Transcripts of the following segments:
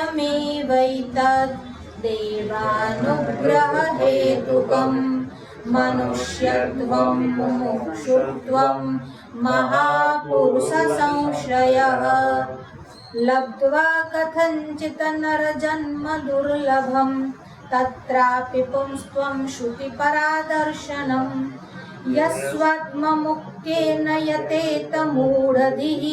त्रयमेवैतद् देवानुग्रहेतुकम् मनुष्यत्वं मुमुक्षुत्वं महापुरुषसंश्रयः लब्ध्वा कथञ्चित् नरजन्म दुर्लभं तत्रापि पुंस्त्वं श्रुतिपरादर्शनम् यस्वात्ममुक्तेन यतेत मूढधिः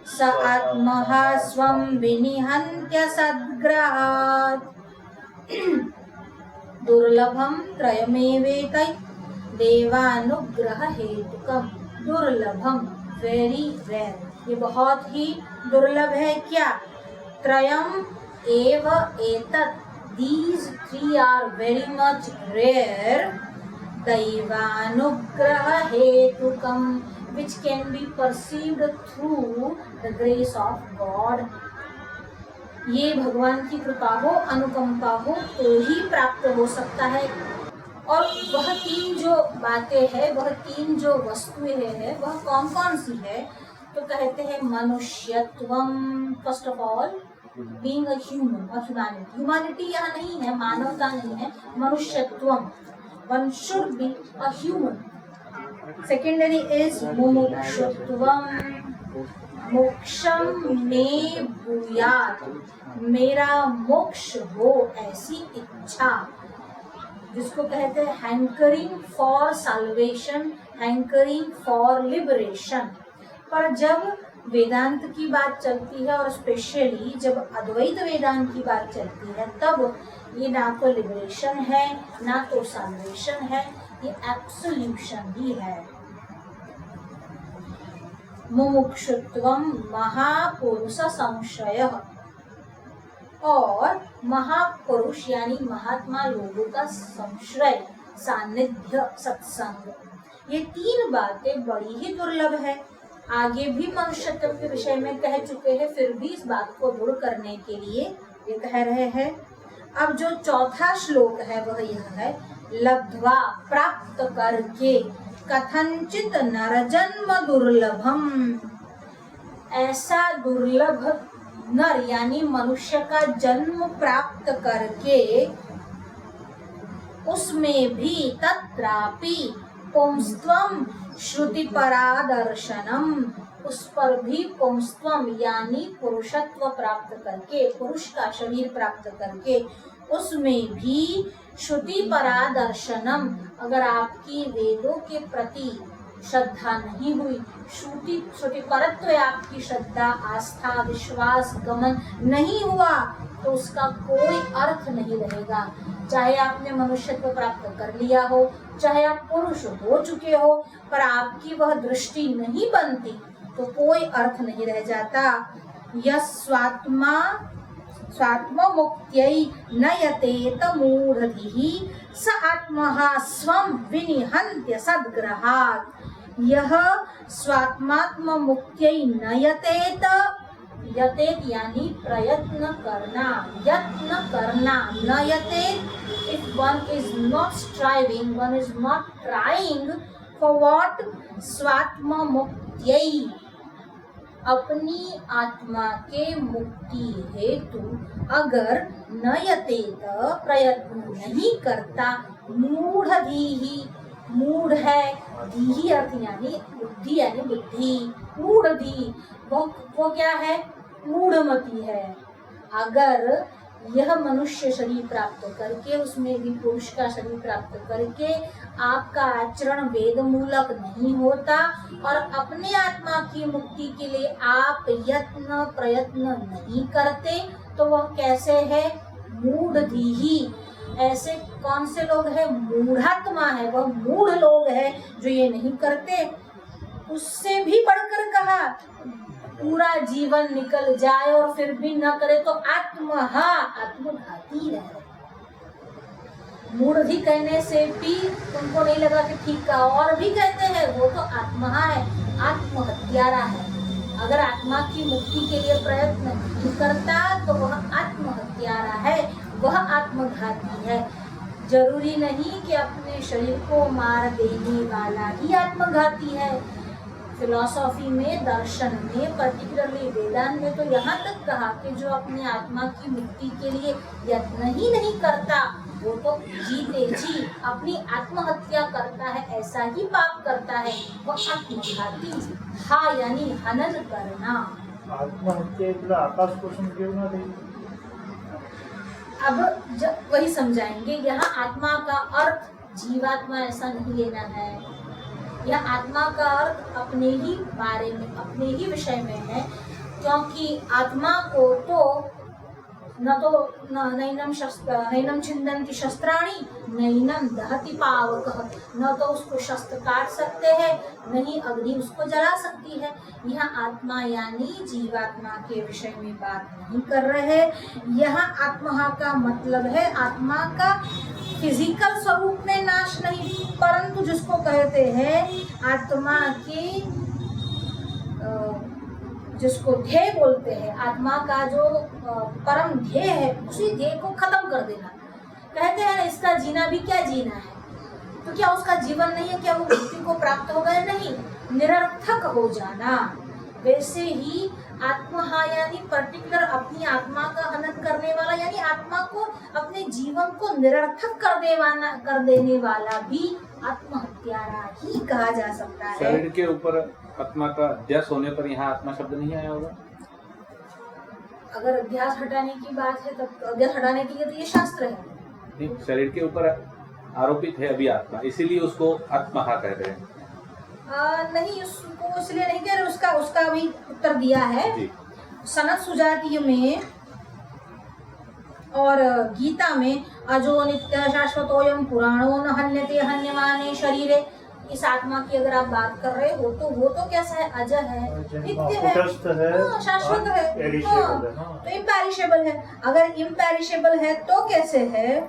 स आत्महा स्वं विनिहन्त्य सद्ग्रहात् दुर्लभम त्रयमेवेतैः देवानुग्रह हेतुकम। दुर्लभम वेरी रेयर, ये बहुत ही दुर्लभ है। क्या? त्रयम एव एतत्, these three are very much rare. दैवानुग्रह हेतुकम, which can be perceived through the grace of God. ये भगवान की कृपा हो, अनुकंपा हो तो ही प्राप्त हो सकता है। और वह तीन जो बातें हैं, वह तीन जो वस्तुएं हैं, वह कौन कौन सी है? तो कहते हैं मनुष्यत्वम, first of all being a human और ह्यूमैनिटी। ह्यूमैनिटी यहाँ नहीं है, मानवता नहीं है, मनुष्यत्वम, one should be a human. Secondary is मुमुक्षुत्वम, मोक्षम में भूयात, मेरा मोक्ष हो ऐसी इच्छा, जिसको कहते हैं hankering for salvation, hankering for liberation. पर जब वेदांत की बात चलती है और स्पेशली जब अद्वैत वेदांत की बात चलती है, तब ये ना तो लिबरेशन है ना तो साल्वेशन है, ये एब्सोल्यूशन ही है। मुमुक्षुत्वम महापुरुष संशयः, और महापुरुष यानी महात्मा लोगों का संश्रय, सानिध्य, सत्संग, ये तीन बातें बड़ी ही दुर्लभ है। आगे भी मनुष्यत्व के विषय में कह चुके हैं, फिर भी इस बात को दृढ़ करने के लिए ये कह रहे हैं। अब जो चौथा श्लोक है वह यह है, लब्ध्वा, प्राप्त करके, कथंचित नरजन्म दुर्लभम, ऐसा दुर्लभ नर यानी मनुष्य का जन्म प्राप्त करके उसमें भी तत्रापि पुंस्त्वम श्रुति परादर्शनम, उस पर भी पुंस्त्वम यानी पुरुषत्व प्राप्त करके, पुरुष का शरीर प्राप्त करके, उसमें भी श्रुति परादर्शनम, अगर आपकी वेदों के प्रति श्रद्धा नहीं हुई, श्रुति परत्व आपकी श्रद्धा, आस्था, विश्वास, गमन नहीं हुआ, तो उसका कोई अर्थ नहीं रहेगा। चाहे आपने मनुष्यत्व प्राप्त कर लिया हो, चाहे आप पुरुष हो चुके हो, पर आपकी वह दृष्टि नहीं बनती तो कोई अर्थ नहीं रह जाता। स्वात्ममुक्त्यै न यतेत मूढधिः स आत्महा स्वं विनिहन्त्य सद्ग्रहात्, यह स्वात्मात्म मुक्त्यै न यतेत, यतेत यानी प्रयत्न करना, यत्न करना, न यतेत, if one is not striving, one is not trying for what? स्वात्म मुक्त्यै, अपनी आत्मा के मुक्ति हेतु अगर न यतेत, प्रयत्न नहीं करता, मूढ़धीहि, मूढ़ है, धीहि अर्थ यानी बुद्धि यानी बुद्धि, मूढ़धि वो क्या है? मूढ़मती है। अगर यह मनुष्य शरीर प्राप्त करके, उसमें भी पुरुष का शरीर प्राप्त करके आपका आचरण वेद मूलक नहीं होता और अपने आत्मा की मुक्ति के लिए आप यत्न प्रयत्न नहीं करते, तो वह कैसे है? मूढ़धीहि। ऐसे कौन से लोग हैं? मूढ़ात्मा है, वह मूढ़ लोग हैं जो ये नहीं करते। उससे भी बढ़कर कहा, पूरा जीवन निकल जाए और फिर भी न करे तो आत्मघाती है। मूढ़धि कहने से भी तुमको नहीं लगा कि ठीक का, और भी कहते हैं वो तो आत्मा है, आत्महत्यारा है। अगर आत्मा की मुक्ति के लिए प्रयत्न नहीं करता तो वह आत्महत्यारा है, वह आत्मघाती है। जरूरी नहीं कि अपने शरीर को मार देने वाला ही आत्मघाती है। फिलॉसफी में, दर्शन में, पर्टिकुलरली वेदांत में तो यहाँ तक कहा कि जो अपने आत्मा की मुक्ति के लिए यत्न ही नहीं करता वो तो जीते जी अपनी आत्महत्या करता है, ऐसा ही पाप करता है, वो आत्मघाती। हा यानी हनन करना। आत्महत्या आकाश पोषण क्यों ना रही? अब जब वही समझाएंगे, यहाँ आत्मा का अर्थ जीवात्मा ऐसा नहीं लेना है। यह आत्मा का अर्थ अपने ही बारे में, अपने ही विषय में है, क्योंकि आत्मा को तो नैनम छिन्दन्ति शस्त्राणि नैनम दहति पावकः, न तो उसको शस्त्र काट सकते हैं, न ही अग्नि उसको जला सकती है। यहाँ आत्मा यानी जीवात्मा के विषय में बात नहीं कर रहे। यहाँ आत्मा का मतलब है आत्मा का फिजिकल स्वरूप में नाश नहीं, परंतु जिसको कहते हैं आत्मा के जिसको ध्येय बोलते हैं, आत्मा का जो परम ध्येय है, उसी ध्येय को खत्म कर देना। कहते हैं इसका जीना भी क्या जीना है, तो क्या उसका जीवन नहीं है? क्या वो मुक्ति को प्राप्त हो गए? नहीं, निरर्थक हो जाना। वैसे ही आत्मा यानी पर्टिकुलर अपनी आत्मा का हनन करने वाला, यानी आत्मा को अपने जीवन को निरर्थक कर देने वाला भी आत्महत्यारा ही कहा जा सकता है। शरीर के ऊपर आत्मा का अध्यास होने पर यहाँ आत्मा शब्द नहीं आया होगा? अगर अध्यास हटाने की बात है तो अध्यास हटाने के लिए तो ये शास्त्र है। नहीं, शरीर के ऊपर आरोपित है अभी आत्मा, इसीलिए उसको आत्मा कह रहे हैं। नहीं, उसको इसलिए नहीं कह रहे, उसका भी उत्तर दिया है जी। सनत सुजातीय में और गीता में, अजो नित्य शाश्वतोयम पुराणो न हन्यते हन्यमाने शरीरे। इस आत्मा की अगर आप बात कर रहे हो तो वो तो कैसा है? अजय है, नित्य है, शाश्वत है, तो इम्पेरिशेबल है। अगर इम्पेरिशेबल है तो कैसे है?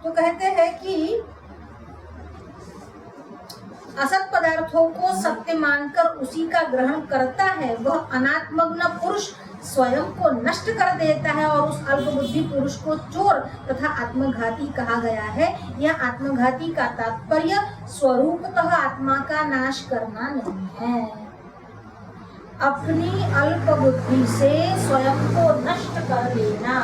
तो कहते हैं कि असत पदार्थों को सत्य मानकर उसी का ग्रहण करता है, वह अनात्मग्न पुरुष स्वयं को नष्ट कर देता है, और उस अल्पबुद्धि पुरुष को चोर तथा आत्मघाती कहा गया है। यह आत्मघाती का तात्पर्य स्वरूपतः आत्मा का नाश करना नहीं है, अपनी अल्पबुद्धि से स्वयं को नष्ट कर देना।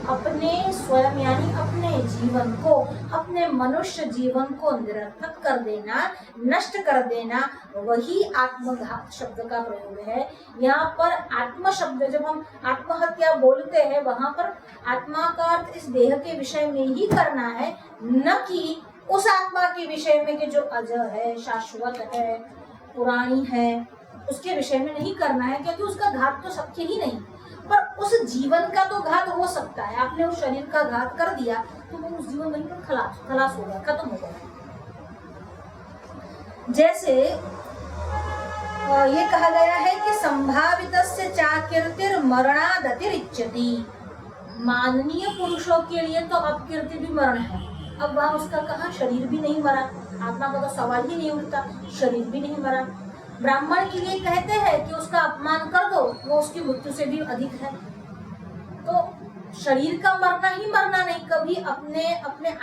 अपने स्वयं यानी अपने जीवन को, अपने मनुष्य जीवन को निरर्थक कर देना, नष्ट कर देना, वही आत्मघात शब्द का प्रयोग है। यहाँ पर आत्म शब्द, जब हम आत्महत्या बोलते हैं, वहाँ पर आत्मा का अर्थ इस देह के विषय में ही करना है, न कि उस आत्मा के विषय में कि जो अजय है, शाश्वत है, पुरानी है, उसके विषय में नहीं करना है, क्योंकि उसका घात तो सबके ही नहीं, पर उस जीवन का तो घात हो सकता है। आपने उस शरीर का घात कर दिया तो वो उस जीवन वहीं पर खलास हो गया, खत्म हो गया। जैसे ये कहा गया है कि संभावितस्य चाकीर्तिर मरणादतिरिच्यति, माननीय पुरुषों के लिए तो अपकीर्ति भी मरण है। अब वहाँ उसका कहा शरीर भी नहीं मरा, आत्मा का तो सवाल ही नहीं उठता, शरीर भी नहीं मरा। ब्राह्मण के लिए कहते हैं कि उसका अपमान कर दो, वो उसकी मृत्यु से भी अधिक है। तो शरीर का मरना ही मरना नहीं, कभी अपने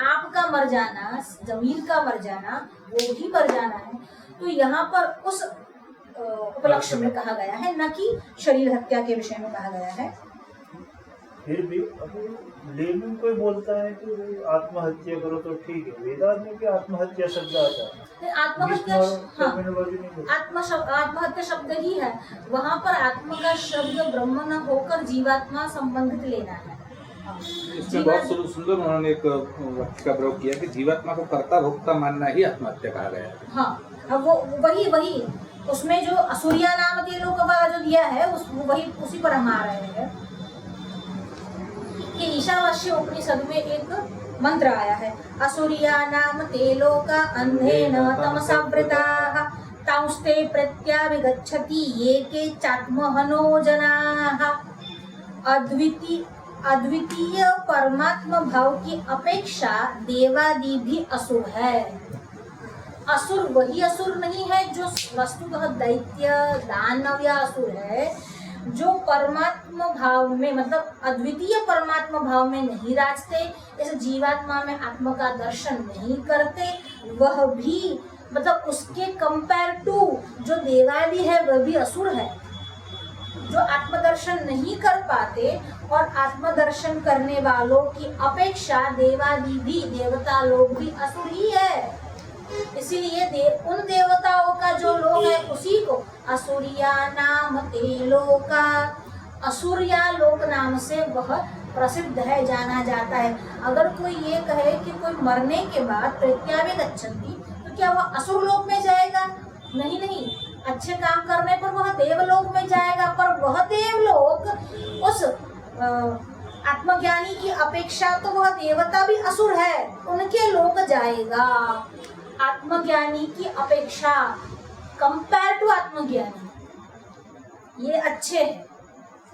आप का मर जाना, जमीर का मर जाना, वो भी मर जाना है। तो यहाँ पर उस उपलक्ष्य में कहा गया है, न कि शरीर हत्या के विषय में कहा गया है। फिर भी अभी लेकिन कोई बोलता है कि आत्महत्या करो तो ठीक है, वेदांत में भी आत्महत्या शब्द आता है। आत्महत्या, आत्महत्या शब्द ही है, वहाँ पर आत्मा का शब्द ब्रह्म न होकर जीवात्मा संबंधित लेना है। इसमें बहुत सुंदर उन्होंने एक वाक्य का प्रयोग किया कि जीवात्मा को कर्ता भोक्ता मानना ही आत्महत्या कहा गया है। हाँ, अब वो वही उसमें जो असुरिया नाम तेलों का जो दिया है, वही उसी पर हम आ रहे हैं कि ईशावास्य उपनिषद में एक मंत्र आया है, असुरिया नाम तेलोका अंधेन तमसावृताः तांस्ते प्रत्याविगच्छति ये के चात्महनो जनाः। अद्वितीय परमात्मा भाव की अपेक्षा देवादि भी असुर है। असुर वही असुर नहीं है जो वस्तुतः दैत्य दानव या असुर है, जो परमात्मा भाव में, मतलब अद्वितीय परमात्मा भाव में नहीं राजते, इस जीवात्मा में आत्मा का दर्शन नहीं करते, वह भी मतलब उसके कंपेयर टू जो देवादि है वह भी असुर है। जो आत्मदर्शन नहीं कर पाते और आत्मदर्शन करने वालों की अपेक्षा देवादि भी, देवता लोग भी असुर ही है। इसीलिए उन देवताओं का जो लोक है उसी को असुरिया नाम ते लोका, असुरिया लोक नाम से वह प्रसिद्ध है, जाना जाता है। अगर कोई ये कहे कि कोई मरने के बाद प्रत्यावे गच्छन्ति, तो क्या वह असुर लोक में जाएगा? नहीं नहीं, अच्छे काम करने पर वह देवलोक में जाएगा, पर वह देवलोक उस आत्मज्ञानी की अपेक्षा तो वह देवता भी असुर है, उनके लोक जाएगा। आत्मज्ञानी की अपेक्षा, कंपेयर टू आत्मज्ञानी, ये अच्छे है,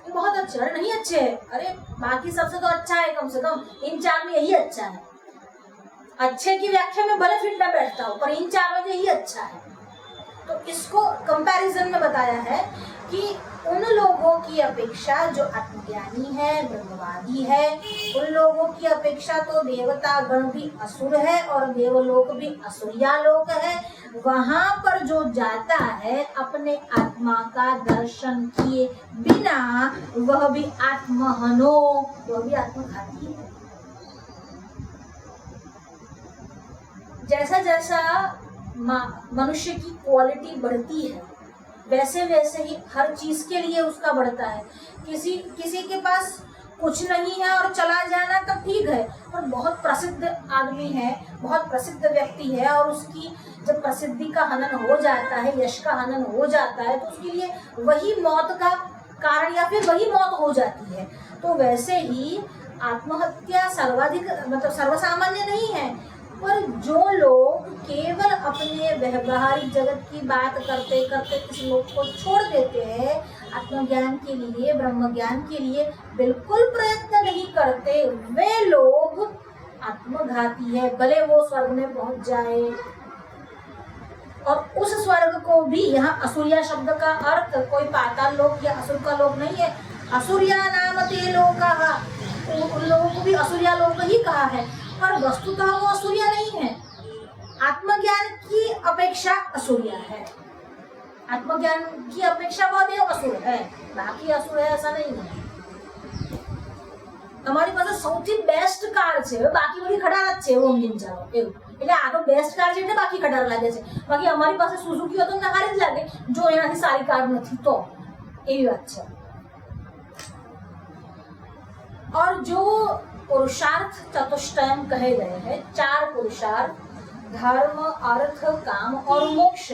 बहुत अच्छे। अरे नहीं अच्छे है, अरे बाकी सबसे तो अच्छा है, कम से कम इन चार में यही अच्छा है। अच्छे की व्याख्या में भले फिट न बैठता हूँ, पर इन चार में यही अच्छा है। तो इसको कंपैरिजन में बताया है कि उन लोगों की अपेक्षा जो आत्मज्ञानी है, ब्रह्मवादी है, उन लोगों की अपेक्षा तो देवता गण भी असुर है और देवलोक भी असुरिया लोक है। वहां पर जो जाता है अपने आत्मा का दर्शन किए बिना, वह भी आत्महनो, वह भी आत्मघाती है। जैसा जैसा मनुष्य की क्वालिटी बढ़ती है वैसे वैसे ही हर चीज के लिए उसका बढ़ता है। किसी के पास कुछ नहीं है और चला जाना तब ठीक है, पर बहुत प्रसिद्ध आदमी है, बहुत प्रसिद्ध व्यक्ति है और उसकी जब प्रसिद्धि का हनन हो जाता है, यश का हनन हो जाता है, तो उसके लिए वही मौत का कारण या फिर वही मौत हो जाती है। तो वैसे ही आत्महत्या सर्वाधिक मतलब सर्वसामान्य नहीं है, पर जो लोग केवल अपने व्यवहारिक जगत की बात करते करते इस लोक को छोड़ देते हैं, आत्मज्ञान के लिए, ब्रह्म ज्ञान के लिए बिल्कुल प्रयत्न नहीं करते, वे लोग आत्मघाती है। भले वो स्वर्ग में पहुंच जाए, और उस स्वर्ग को भी, यहाँ असुरिया शब्द का अर्थ कोई पाताल लोक या असुर का लोक नहीं है। असुरिया नाम ते लोका, उन लोगों को भी असुरिया लोक ही कहा है, पर वस्तुतः वो असुरिया नहीं है। आत्मज्ञान की अपेक्षा असुरिया है, आत्मज्ञान की अपेक्षा वह देव असुर है, बाकी असुर है ऐसा नहीं है। તમારી પાસે સૌથી બેસ્ટ કાર છે, બાકી બધી ખટારા જ છે એવું સમજીને ચાલો એવું। એટલે આ તો બેસ્ટ કાર છે એટલે બાકી ખટારા લાગે છે, બાકી અમારી પાસે સુઝુકી હોય તો અમને સારી જ લાગે જો એનાથી સારી કાર નથી તો, એવી વાત છે। और जो पुरुषार्थ चतुष्टयम कहे गए हैं, 4 पुरुषार्थ, धर्म, अर्थ, काम और मोक्ष,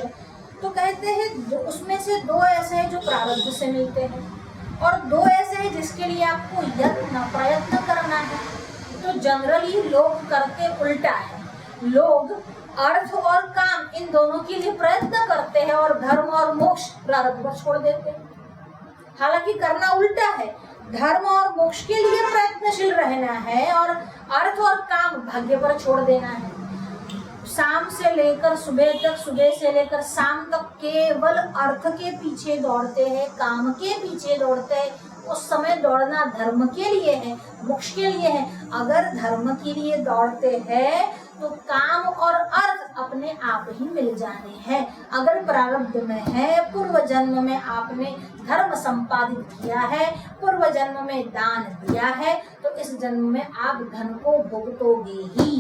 तो कहते हैं उसमें से 2 ऐसे हैं जो प्रारब्ध से मिलते हैं और 2 ऐसे हैं जिसके लिए आपको प्रयत्न करना है। तो जनरली लोग करते उल्टा है, लोग अर्थ और काम इन दोनों के लिए प्रयत्न करते हैं और धर्म और मोक्ष प्रारब्ध पर छोड़ देते हैं। हालांकि करना उल्टा है, धर्म और मोक्ष के लिए प्रयत्नशील रहना है और अर्थ और काम भाग्य पर छोड़ देना है। शाम से लेकर सुबह तक, सुबह से लेकर शाम तक केवल अर्थ के पीछे दौड़ते हैं, काम के पीछे दौड़ते हैं। उस समय दौड़ना धर्म के लिए है, मोक्ष के लिए है। अगर धर्म के लिए दौड़ते हैं तो काम और अर्थ अपने आप ही मिल जाने हैं। अगर प्रारब्ध में है, पूर्व जन्म में आपने धर्म संपादित किया है, पूर्व जन्म में दान दिया है, तो इस जन्म में आप धन को भुगतोगे ही।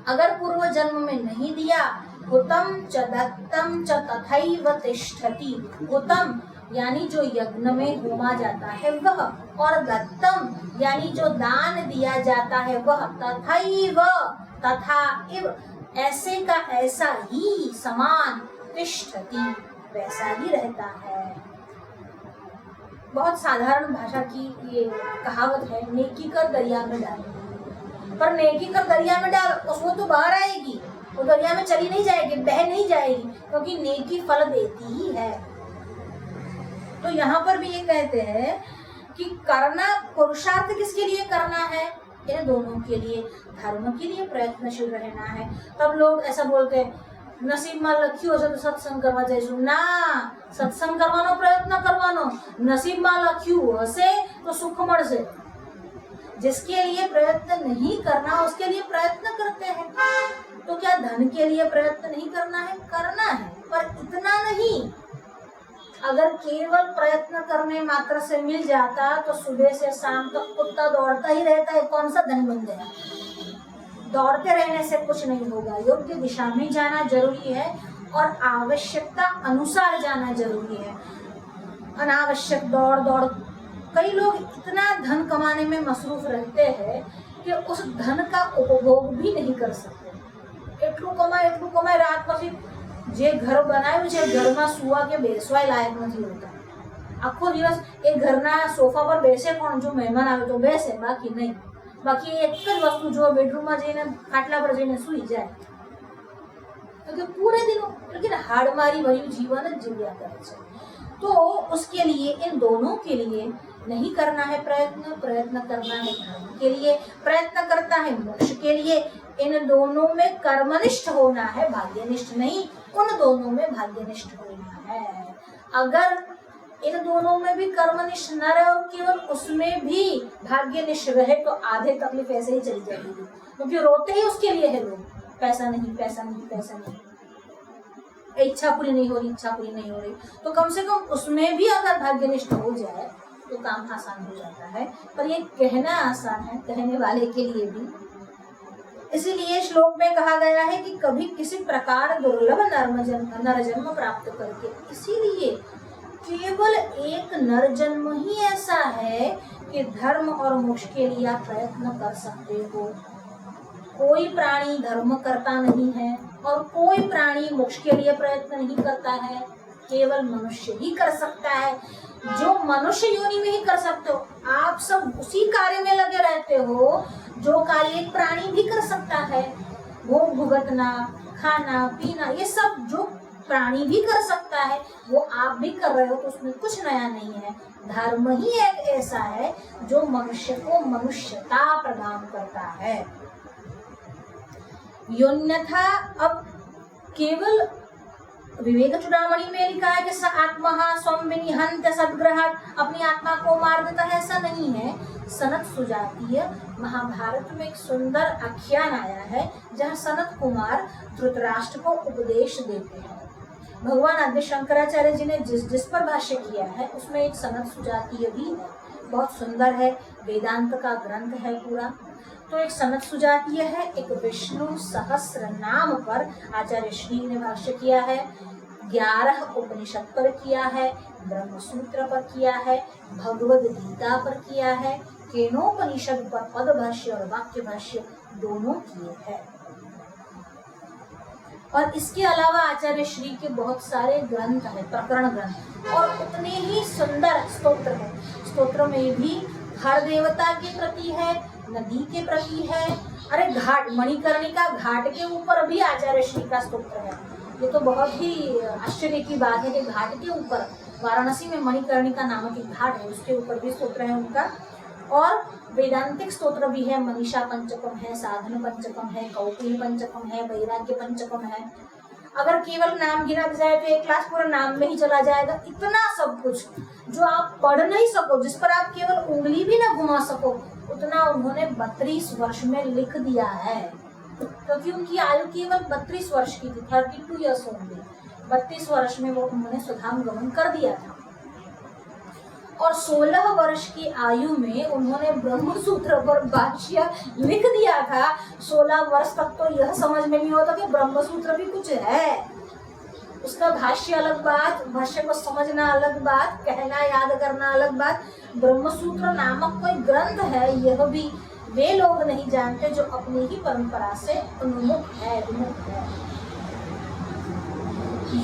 अगर पूर्व जन्म में नहीं दिया, हुतम च दत्तम च तथैव तिष्ठति, हुतम यानी जो यज्ञ में होमा जाता है वह, और दत्तम यानी जो दान दिया जाता है वह, तथैव तथा इव ऐसे का ऐसा ही, समान, तिष्ठति वैसा ही रहता है। बहुत साधारण भाषा की ये कहावत है, नेकी कर दरिया में डाल, पर नेकी कर दरिया में डाल उसको तो बाहर आएगी, वो दरिया में चली नहीं जाएगी, बह नहीं जाएगी, क्योंकि नेकी फल देती ही है। तो यहाँ पर भी ये कहते हैं कि करना, पुरुषार्थ किसके लिए करना है? इन दोनों के लिए, धर्म के लिए प्रयत्नशील रहना है। तब लोग ऐसा बोलते हैं, नसीब में लख्યું હશે તો સત્સંગ કરવા જઈશું ના, સત્સંગ કરવાનો પ્રયત્ન કરવાનો, નસીબ में લખ્યું હશે તો સુખ મળશે। जिसके लिए प्रयत्न नहीं करना उसके लिए प्रयत्न करते हैं। तो क्या धन के लिए प्रयत्न नहीं करना है? करना है, पर इतना नहीं। अगर केवल प्रयत्न करने मात्र से मिल जाता तो सुबह से शाम तक कुत्ता दौड़ता ही रहता है, कौन सा धन बन गया? दौड़ते रहने से कुछ नहीं होगा। योग्य दिशा में जाना जरूरी है और आवश्यकता अनुसार जाना जरूरी है। अनावश्यक दौड़ दौड़, कई लोग इतना धन कमाने में मसरूफ रहते हैं कि उस धन का उपभोग भी नहीं कर सकते। એટલું કમાય રાત પછી જે ઘર બનાવ્યું છે ઘરમાં સુવા કે બેસવાય લાયક નથી હોતા। આખો દિવસ એ ઘરના સોફા પર બેસે કોણ? જો મહેમાન આવે તો બેસે, બાકી નહીં। બાકી એક જ વસ્તુ જો બેડરૂમમાં જઈને ખાટલા પર જઈને સૂઈ જાય। तो पूरे दिन लेकिन हाड़मारी भरी जीवन जीव्या करे छे। तो उसके लिए, इन दोनों के लिए नहीं करना है प्रयत्न, प्रयत्न करना है धर्म के लिए, प्रयत्न करता है मोक्ष के लिए। इन दोनों में कर्मनिष्ठ होना है, भाग्यनिष्ठ नहीं। उन दोनों में भाग्यनिष्ठ होना है। अगर इन दोनों में भी कर्मनिष्ठ न रहे और केवल उसमें भी भाग्यनिष्ठ रहे तो आधे तकलीफ ऐसे ही चली जाएगी, क्योंकि रोते ही उसके लिए है लोग, पैसा नहीं, पैसा नहीं, पैसा नहीं, इच्छा पूरी नहीं हो रही, इच्छा पूरी नहीं हो रही। तो कम से कम उसमें भी अगर भाग्यनिष्ठ हो जाए तो काम आसान हो जाता है। पर ये कहना आसान है, कहने वाले के लिए भी। इसीलिए श्लोक में कहा गया है कि कभी किसी प्रकार दुर्लभ नर जन्म प्राप्त करके, इसीलिए केवल एक नर जन्म ही ऐसा है कि धर्म और मोक्ष के लिए आप प्रयत्न कर सकते हो। कोई प्राणी धर्म करता नहीं है और कोई प्राणी मोक्ष के लिए प्रयत्न नहीं करता है, केवल मनुष्य ही कर सकता है। जो मनुष्य योनि में ही कर सकते हो। आप सब उसी कार्य में लगे रहते हो जो कार्य एक प्राणी भी कर सकता है। भोग भुगतना, खाना पीना, ये सब जो प्राणी भी कर सकता है वो आप भी कर रहे हो, तो उसमें कुछ नया नहीं है। धर्म ही एक ऐसा है जो मनुष्य को मनुष्यता प्रदान करता है। योन्यथा, अब केवल विवेक चूड़ामणि में लिखा है कि स आत्मा स्वम विनिहन्त्य सद्ग्रहात्, अपनी आत्मा को मार देता है, ऐसा नहीं है। सनत सुजातीय महाभारत में एक सुंदर आख्यान आया है जहाँ सनत कुमार धृतराष्ट्र को उपदेश देते हैं। भगवान आदि शंकराचार्य जी ने जिस पर भाष्य किया है उसमें एक सनत सुजातीय भी है, बहुत सुंदर है, वेदांत का ग्रंथ है पूरा। तो एक सनत सुजातीय है, एक विष्णु सहस्र नाम पर आचार्य श्री ने भाष्य किया है, 11 उपनिषद पर किया है, ब्रह्म सूत्र पर किया है, भगवद गीता पर किया है, केनोपनिषद पर पद भाष्य और वाक्य भाष्य दोनों किए हैं। और इसके अलावा आचार्य श्री के बहुत सारे ग्रंथ है, प्रकरण ग्रंथ, और उतने ही सुंदर स्तोत्र है। स्तोत्र में भी हर देवता के प्रति है, नदी के प्रति है। अरे घाट, मणिकर्णिका घाट के ऊपर भी आचार्य श्री का स्तोत्र है। ये तो बहुत ही आश्चर्य की बात है कि घाट के ऊपर, वाराणसी में मणिकर्णिका नामक एक घाट है, उसके ऊपर भी स्तोत्र है उनका। और वेदांतिक स्तोत्र भी है, मनीषा पंचकम है, साधन पंचकम है, कौपिल पंचकम है, वैराग्य पंचकम है। अगर केवल नाम गिना जाए तो एक क्लास पूरा नाम में ही चला जाएगा। इतना सब कुछ जो आप पढ़ नहीं सको, जिस पर आप केवल उंगली भी ना घुमा सको, उतना उन्होंने 32 वर्ष में लिख दिया है। क्योंकि उनकी आयु केवल 32 वर्ष की थी, 32 ईयर्स ओनली। 32 वर्ष में वो उन्होंने स्वधाम गमन कर दिया था। और 16 वर्ष की आयु में उन्होंने ब्रह्म सूत्र पर भाष्य लिख दिया था। 16 वर्ष तक तो यह समझ में नहीं होता कि ब्रह्म सूत्र भी कुछ है। उसका भाष्य अलग बात, भाष्य को समझना अलग बात, कहना याद करना अलग बात। ब्रह्म सूत्र नामक कोई ग्रंथ है, यह भी वे लोग नहीं जानते जो अपनी ही परंपरा से उन्मुख है, विमुख है।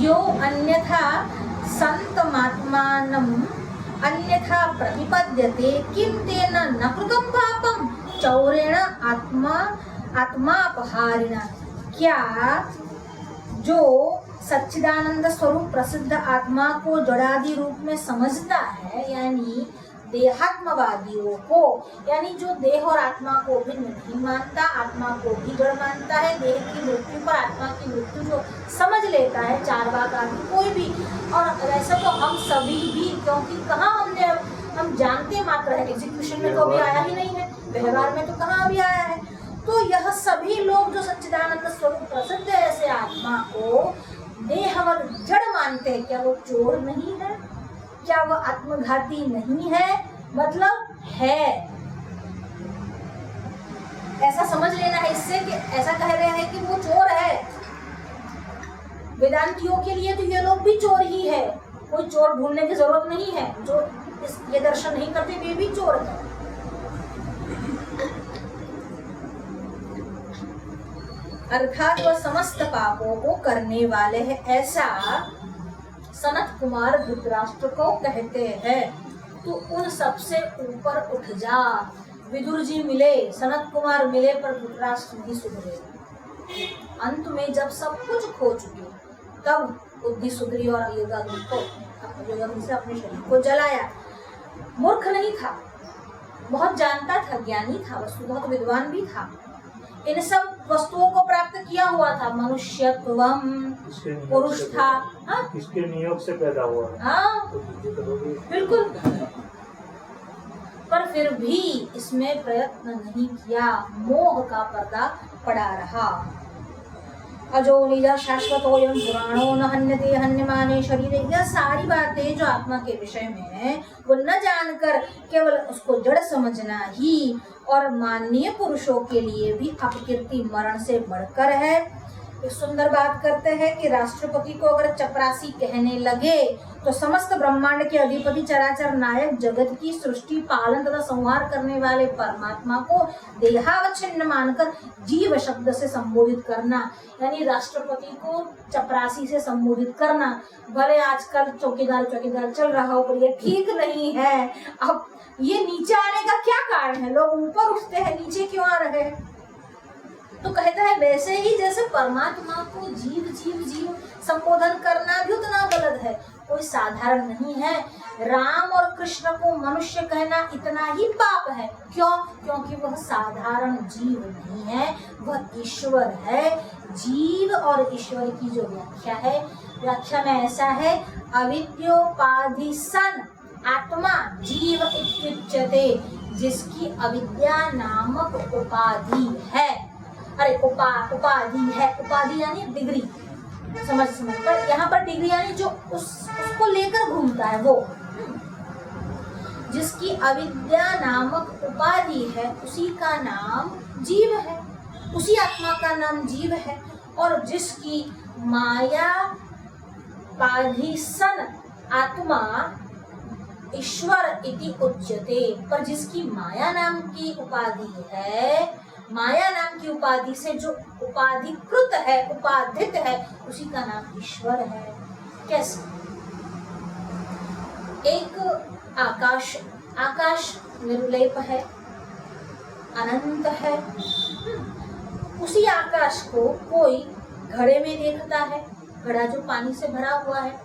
यो अन्यथा संतमात्मानं अन्यथा प्रतिपद्यते किं तेन न कृतं पापं चौरेण आत्मापहारिणा। क्या जो सच्चिदानंद स्वरूप प्रसिद्ध आत्मा को जड़ादि रूप में समझता है, यानी देहात्मवादियों को, यानी जो देह और आत्मा को भी नहीं मानता, आत्मा को भी जड़ मानता है, देह की मृत्यु पर आत्मा की मृत्यु जो समझ लेता है, चारवाक आदि कोई भी। और वैसे तो हम सभी भी, क्योंकि कहाँ हम जानते मात्र है, एग्जीक्यूशन में तो अभी आया ही नहीं है, व्यवहार में तो कहाँ अभी आया है। तो यह सभी लोग सच्चिदानंद स्वरूप प्रसिद्ध ऐसे आत्मा को देहवत जड़ मानते हैं, क्या वो चोर नहीं है? क्या वो आत्मघाती नहीं है? मतलब है। ऐसा समझ लेना है इससे कि ऐसा कह रहे हैं कि वो चोर है। वेदांतियों के लिए तो ये लोग भी चोर ही है, कोई चोर ढूंढने की जरूरत नहीं है। जो ये दर्शन नहीं करते वे भी चोर है। अर्थात वह समस्त पापों को करने वाले हैं, ऐसा सनत कुमार धृतराष्ट्र को कहते हैं। तो उन सबसे ऊपर उठ जा। विदुर जी मिले, सनत कुमार मिले, पर धृतराष्ट्र नहीं सुधरे। अंत में जब सब कुछ खो चुके तब बुद्धि सुधरी और योगाग्नि से अपने शरीर को जलाया। मूर्ख नहीं था, बहुत जानता था, ज्ञानी था, वस्तुतः विद्वान भी था। इन सब वस्तुओं को प्राप्त किया हुआ था। मनुष्यत्वम, पुरुष था। इसके नियोग से पैदा हुआ। हाँ बिल्कुल। पर फिर भी इसमें प्रयत्न नहीं किया, मोह का पर्दा पड़ा रहा। अजो निजा शाश्वतोयं पुराणो न हन्यते हन्यमाने शरीरे। यह सारी बातें जो आत्मा के विषय में है वो न जानकर केवल उसको जड़ समझना ही और माननीय पुरुषों के लिए भी अपकीर्ति मरण से बढ़कर है। एक सुंदर बात करते हैं कि राष्ट्रपति को अगर चपरासी कहने लगे तो समस्त ब्रह्मांड के अधिपति चराचर नायक जगत की सृष्टि पालन तथा संहार करने वाले परमात्मा को देहावच्छिन्न मानकर जीव शब्द से संबोधित करना, यानी राष्ट्रपति को चपरासी से संबोधित करना। भले आजकल चौकीदार चल रहा हो पर ये ठीक नहीं है। अब ये नीचे आने का क्या कारण है? लोग ऊपर उठते हैं, नीचे क्यों आ रहे हैं? तो कहता है वैसे ही जैसे परमात्मा को जीव जीव जीव संबोधन करना भी उतना गलत है, कोई साधारण नहीं है। राम और कृष्ण को मनुष्य कहना इतना ही पाप है। क्यों? क्योंकि वह साधारण जीव नहीं है, वह ईश्वर है। जीव और ईश्वर की जो व्याख्या है, व्याख्या में ऐसा है, अविद्योपाधि सन आत्मा जीव इत्युच्यते, जिसकी अविद्या नामक उपाधि है। अरे उपाधि है, उपाधि यानी डिग्री, समझ पर यहाँ पर डिग्री यानी जो उसको लेकर घूमता है, वो जिसकी अविद्या नामक उपाधि है उसी का नाम जीव है, उसी आत्मा का नाम जीव है। और जिसकी माया पाधि सन आत्मा ईश्वर इति उच्यते, पर जिसकी माया नाम की उपाधि है, माया नाम की उपाधि से जो उपाधिकृत है, उपाधित है, उसी का नाम ईश्वर है। कैसे? एक आकाश निर्लेप है, अनंत है। उसी आकाश को कोई घड़े में देखता है, घड़ा जो पानी से भरा हुआ है,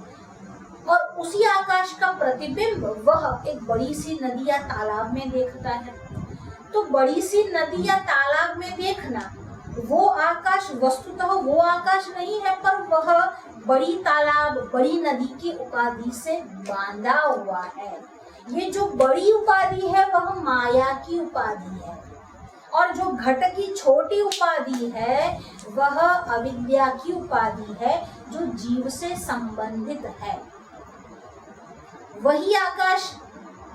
और उसी आकाश का प्रतिबिंब वह एक बड़ी सी नदी या तालाब में देखता है। तो बड़ी सी नदी या तालाब में देखना, वो आकाश वस्तुतः वो आकाश नहीं है, पर वह बड़ी तालाब बड़ी नदी की उपाधि से बांधा हुआ है। ये जो बड़ी उपाधि है वह माया की उपाधि है, और जो घट की छोटी उपाधि है वह अविद्या की उपाधि है, जो जीव से संबंधित है। वही आकाश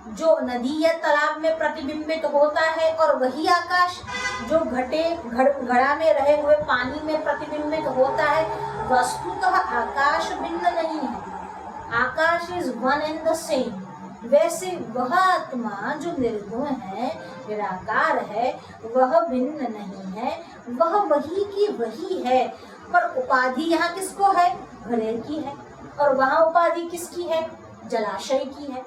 जो नदी या तालाब में प्रतिबिंबित होता है, और वही आकाश जो घड़ा में रहे हुए पानी में प्रतिबिंबित होता है। वस्तुतः आकाश भिन्न नहीं है, आकाश is one and the same. वैसे वह आत्मा जो निर्गुण है, निराकार है, वह भिन्न नहीं है, वह वही की वही है। पर उपाधि यहाँ किसको है? घड़े की है, और वहाँ उपाधि किसकी है? जलाशय की है।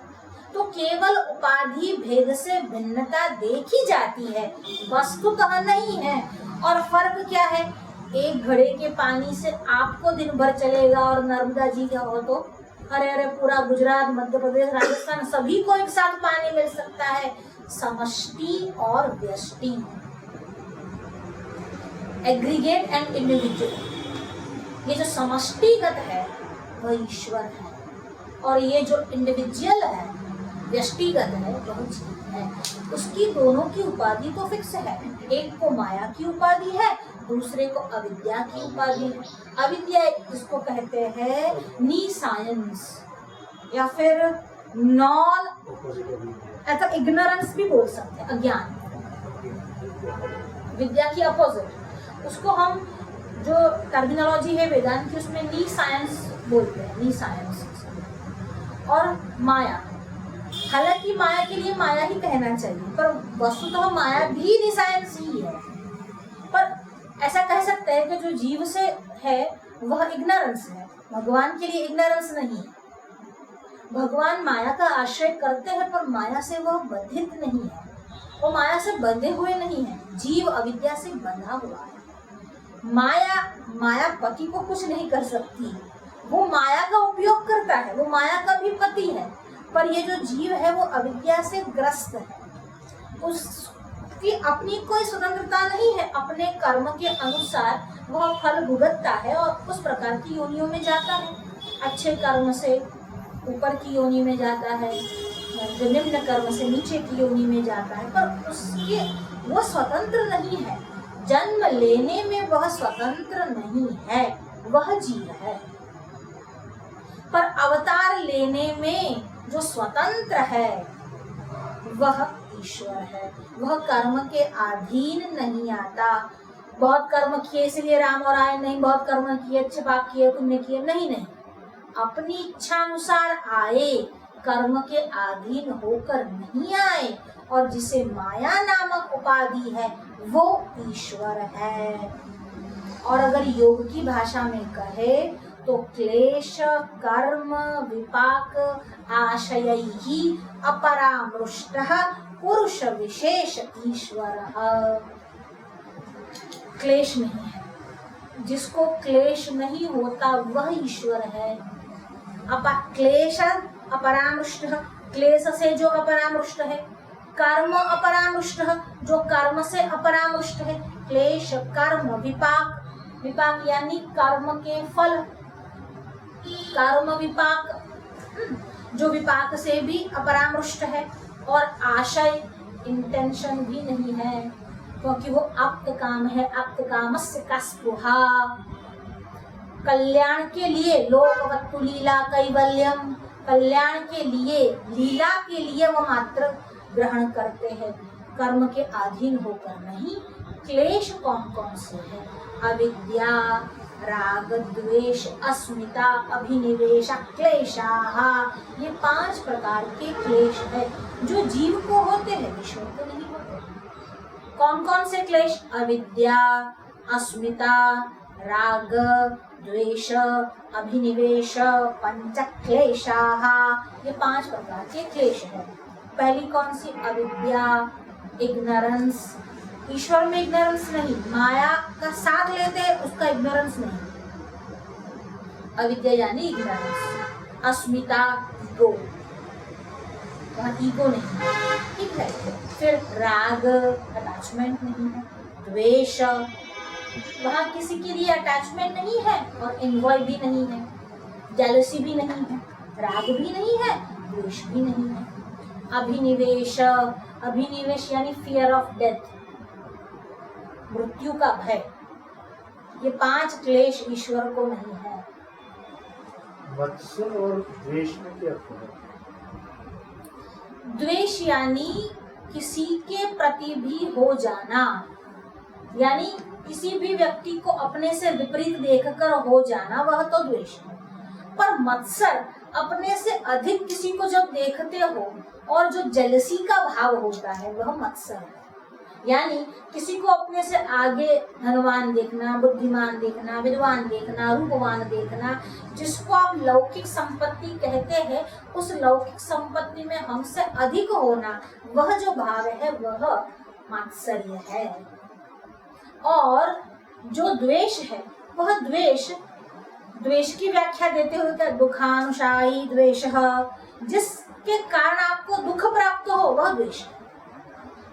तो केवल उपाधि भेद से भिन्नता देखी जाती है, वस्तुतः नहीं है। और फर्क क्या है? एक घड़े के पानी से आपको दिन भर चलेगा, और नर्मदा जी का हो तो अरे पूरा गुजरात, मध्य प्रदेश, राजस्थान सभी को एक साथ पानी मिल सकता है। समष्टि और व्यष्टि, एग्रीगेट एंड इंडिविजुअल। ये जो समष्टिगत है वह ईश्वर है, और ये जो इंडिविजुअल है व्यष्टिगत है, वह जीव है। उसकी दोनों की उपाधि तो फिक्स है, एक को माया की उपाधि है, दूसरे को अविद्या की उपाधि है। अविद्या इसको कहते हैं नी साइंस या फिर नॉन, ऐसा इग्नोरेंस भी बोल सकते हैं, अज्ञान। विद्या की अपोजिट उसको हम जो टर्मिनोलॉजी है वेदांत की उसमें नी साइंस बोलते हैं, नी साइंस। और माया, हालांकि माया के लिए माया ही कहना चाहिए, पर वस्तुतः माया भी नी साइंस ही है। पर ऐसा कह सकते हैं कि जो जीव से है वह इग्नोरेंस है, भगवान के लिए इग्नोरेंस नहीं है। भगवान माया का आश्रय करते हैं पर माया से वह बंधित नहीं है, वो माया से बंधे हुए नहीं है। जीव अविद्या से बंधा हुआ है। माया पति को कुछ नहीं कर सकती, वो माया का उपयोग करता है, वो माया का भी पति है। पर ये जो जीव है वो अविद्या से ग्रस्त है, उसकी अपनी कोई स्वतंत्रता नहीं है। अपने कर्म के अनुसार वह फल भुगतता है और उस प्रकार की योनियों में जाता है। अच्छे कर्म से ऊपर की योनि में जाता है, जो निम्न कर्म से नीचे की योनि में जाता है, पर उसके वो स्वतंत्र नहीं है। जन्म लेने में वह स्वतंत्र नहीं है, वह जीव है। पर अवतार लेने में जो स्वतंत्र है वह ईश्वर है। वह कर्म के अधीन नहीं आता। बहुत कर्म किए इसलिए राम और आए नहीं, बहुत कर्म किए, अच्छे पाप किए, पुण्य किए, नहीं। अपनी इच्छा अनुसार आए, कर्म के अधीन होकर नहीं आए। और जिसे माया नामक उपाधि है वो ईश्वर है। और अगर योग की भाषा में कहे तो क्लेश कर्म विपाक आशयैहि अपरामृष्टः पुरुष विशेष ईश्वर। क्लेश नहीं है, जिसको क्लेश नहीं होता वह ईश्वर है। क्लेश अपरामृष्ट, क्लेश से जो अपरामृष्ट है, कर्म अपरामृष्ट, जो कर्म से अपरामृष्ट है। क्लेश कर्म विपाक, विपाक यानी कर्म के फल, कर्म विपाक जो विपाक से भी अपरामृष्ट है। और आशय इंटेंशन भी नहीं है, क्योंकि वो आप्त काम है, आप्त कामस्य का स्पृहा। कल्याण के लिए लोकवत्तु लीला कैवल्यम, कल्याण के लिए, लीला के लिए वो मात्र ग्रहण करते हैं, कर्म के अधीन होकर नहीं। क्लेश कौन कौन से है? अविद्या, राग, द्वेष, अस्मिता, अभिनिवेश, क्लेशाः, ये 5 प्रकार के क्लेश है जो जीव को होते हैं, ईश्वर को नहीं होते। कौन कौन से क्लेश? अविद्या, अस्मिता, राग, द्वेष, अभिनिवेश, पंच क्लेशाः, ये 5 प्रकार के क्लेश है। पहली कौन सी? अविद्या, इग्नोरेंस। ईश्वर में इग्नोरेंस नहीं, माया का साथ लेते हैं उसका इग्नोरेंस नहीं। अविद्या यानी इग्नोरेंस। अस्मिता, ईगो, वहाँ ईगो नहीं है, ठीक है। फिर राग, अटैचमेंट नहीं है। द्वेष, वहाँ किसी के लिए अटैचमेंट नहीं है और एन्वॉय भी नहीं है, जेलसी भी नहीं है, राग भी नहीं है, द्वेष भी नहीं है। अभिनिवेश, अभिनिवेश यानी फियर ऑफ डेथ, मृत्यु का भय। ये 5 क्लेश ईश्वर को नहीं है। मत्सर और द्वेष में क्या फर्क? द्वेष यानी किसी के प्रति भी हो जाना, यानी किसी भी व्यक्ति को अपने से विपरीत देखकर हो जाना, वह तो द्वेष है। पर मत्सर, अपने से अधिक किसी को जब देखते हो और जो जेलसी का भाव होता है वह मत्सर है। यानी किसी को अपने से आगे धनवान देखना, बुद्धिमान देखना, विद्वान देखना, रूपवान देखना, जिसको आप लौकिक संपत्ति कहते हैं, उस लौकिक संपत्ति में हमसे अधिक होना, वह जो भाव है वह मात्सर्य है। और जो द्वेष है वह द्वेष की व्याख्या देते हुए क्या? दुखानुशायी द्वेष, जिसके कारण आपको दुख प्राप्त हो वह द्वेष है।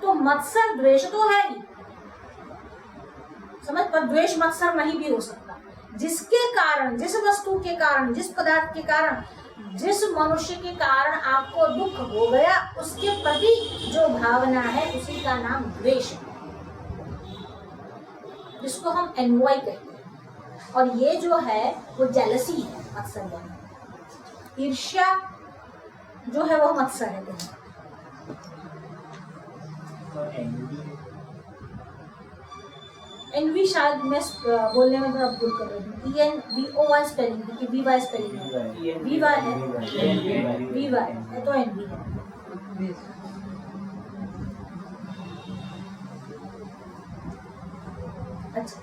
तो मत्सर द्वेष तो है ही, समझ, पर द्वेष मत्सर नहीं भी हो सकता। जिसके कारण, जिस वस्तु के कारण, जिस पदार्थ के कारण जिस मनुष्य के कारण आपको दुख हो गया उसके प्रति जो भावना है उसी का नाम द्वेष है, जिसको हम एनवाई कहते हैं। और ये जो है वो जेलसी है, मत्सर्य है। ईर्ष्या जो है वो मत्सर्य है। एनवी शायद मैं बोलने में थोड़ा भूल कर रही हूँ। ENVOY स्पेलिंग है कि VY स्पेलिंग है? VY है, VY है तो एनवी है। अच्छा,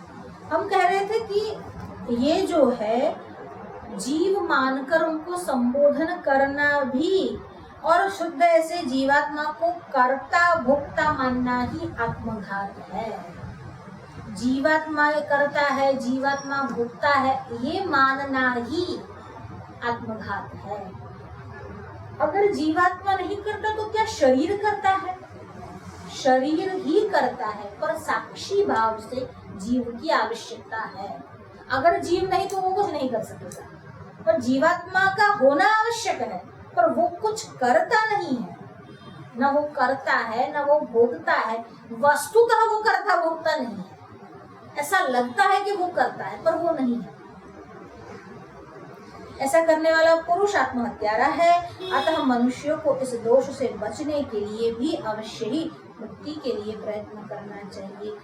हम कह रहे थे कि ये जो है जीव मानकर उनको संबोधन करना भी और शुद्ध ऐसे जीवात्मा को कर्ता भोक्ता मानना ही आत्मघात है। जीवात्मा करता है, जीवात्मा भोगता है, ये मानना ही आत्मघात है। अगर जीवात्मा नहीं करता तो क्या शरीर करता है? शरीर ही करता है, पर साक्षी भाव से जीव की आवश्यकता है। अगर जीव नहीं तो वो कुछ नहीं कर सकेगा, पर जीवात्मा का होना आवश्यक है, पर वो कुछ करता नहीं है। न वो करता है न वो भोगता है, वस्तुतः वो करता भोगता नहीं है। ऐसा लगता है कि वो करता है पर वो नहीं है। ऐसा करने वाला पुरुष आत्महत्यारा है। अतः मनुष्यों को इस दोष से बचने के लिए भी अवश्य ही मुक्ति के लिए प्रयत्न करना चाहिए।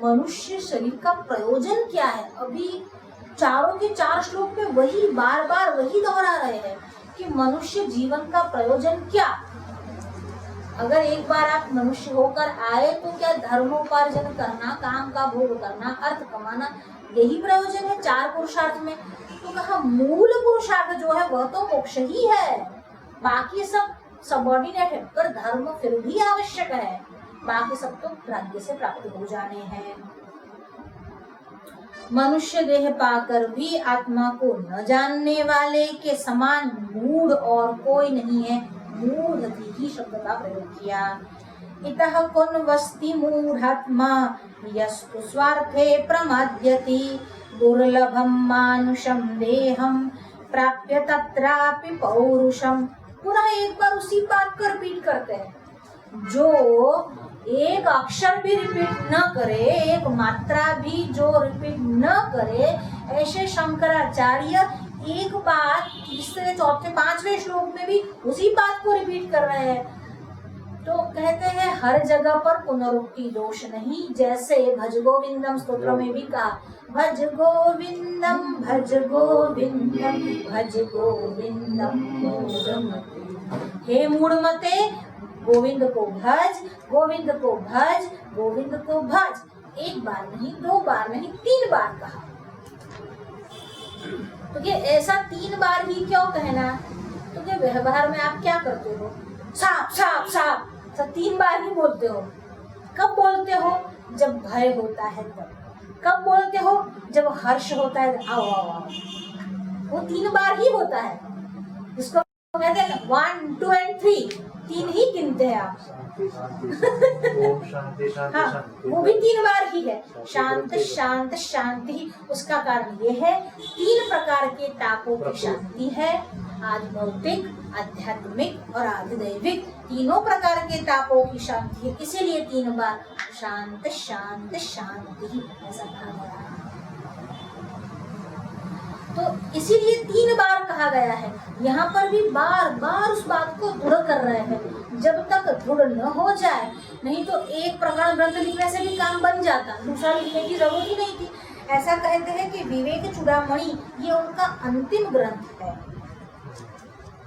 मनुष्य शरीर का प्रयोजन क्या है? अभी चारों के चार श्लोक में वही बार बार वही दोहरा रहे हैं कि मनुष्य जीवन का प्रयोजन क्या। अगर एक बार आप मनुष्य होकर आए तो क्या धर्मोपार्जन करना, काम का भोग करना, अर्थ कमाना, यही प्रयोजन है चार पुरुषार्थ में? तो कहा मूल पुरुषार्थ जो है वह तो मोक्ष ही है, बाकी सब सबऑर्डिनेट है। पर धर्म फिर भी आवश्यक है, बाकी सब तो भाग्य से प्राप्त हो जाने हैं। मनुष्य देह पाकर भी आत्मा को न जानने वाले के समान मूढ़ और कोई नहीं है। मूढ़ति ही शब्द का प्रयोग किया। इतः कुन वस्ति मूढ़ात्मा यस्तु स्वार्थे प्रमाद्यति दुर्लभम मानुषम देहम प्राप्य तत्रापि पौरुषम। पुनः एक बार उसी बात को रिपीट करते हैं। जो एक अक्षर भी रिपीट न करे, एक मात्रा भी जो रिपीट न करे, ऐसे शंकराचार्य एक बात तीसरे चौथे पांचवें श्लोक में भी उसी बात को रिपीट कर रहे हैं। तो कहते हैं हर जगह पर पुनरुक्ति दोष नहीं। जैसे भज गोविंदम स्तोत्र में भी कहा, भज गोविंदम भज गोविंदम भज गोविंदम मूढ़मते। हे मूढ़मते, गोविंद को भज, गोविंद को भज, गोविंद को भज। एक बार नहीं, दो बार नहीं, 3 बार कहा। तो ये ऐसा 3 बार ही क्यों कहना? तो क्या व्यवहार में आप क्या करते हो? साफ साफ साफ सब 3 बार ही बोलते हो। कब बोलते हो? जब भय होता है तब। कब बोलते हो? जब हर्ष होता है, आओ आओ आओ। वो 3 बार ही होता है। इसको कहते हैं 1 2 और 3, 3 ही गिनते हैं आप। हाँ, वो भी 3 बार ही है। शांत शांत शांति। उसका कारण ये है 3 प्रकार के तापों की शांति है, आदि भौतिक, आध्यात्मिक और आदि दैविक। तीनों प्रकार के तापों की शांति है, इसीलिए 3 बार शांत शांत शांति ऐसा कहा गया है। तो इसीलिए 3 बार कहा गया है। यहाँ पर भी बार बार उस बात को दृढ़ कर रहे हैं। जब तक दृढ़ न हो जाए, नहीं तो एक प्रकरण ग्रंथ लिखने से भी काम बन जाता, दूसरा लिखने की जरूरत ही नहीं थी। ऐसा कहते हैं कि विवेक चूड़ामणि ये उनका अंतिम ग्रंथ है,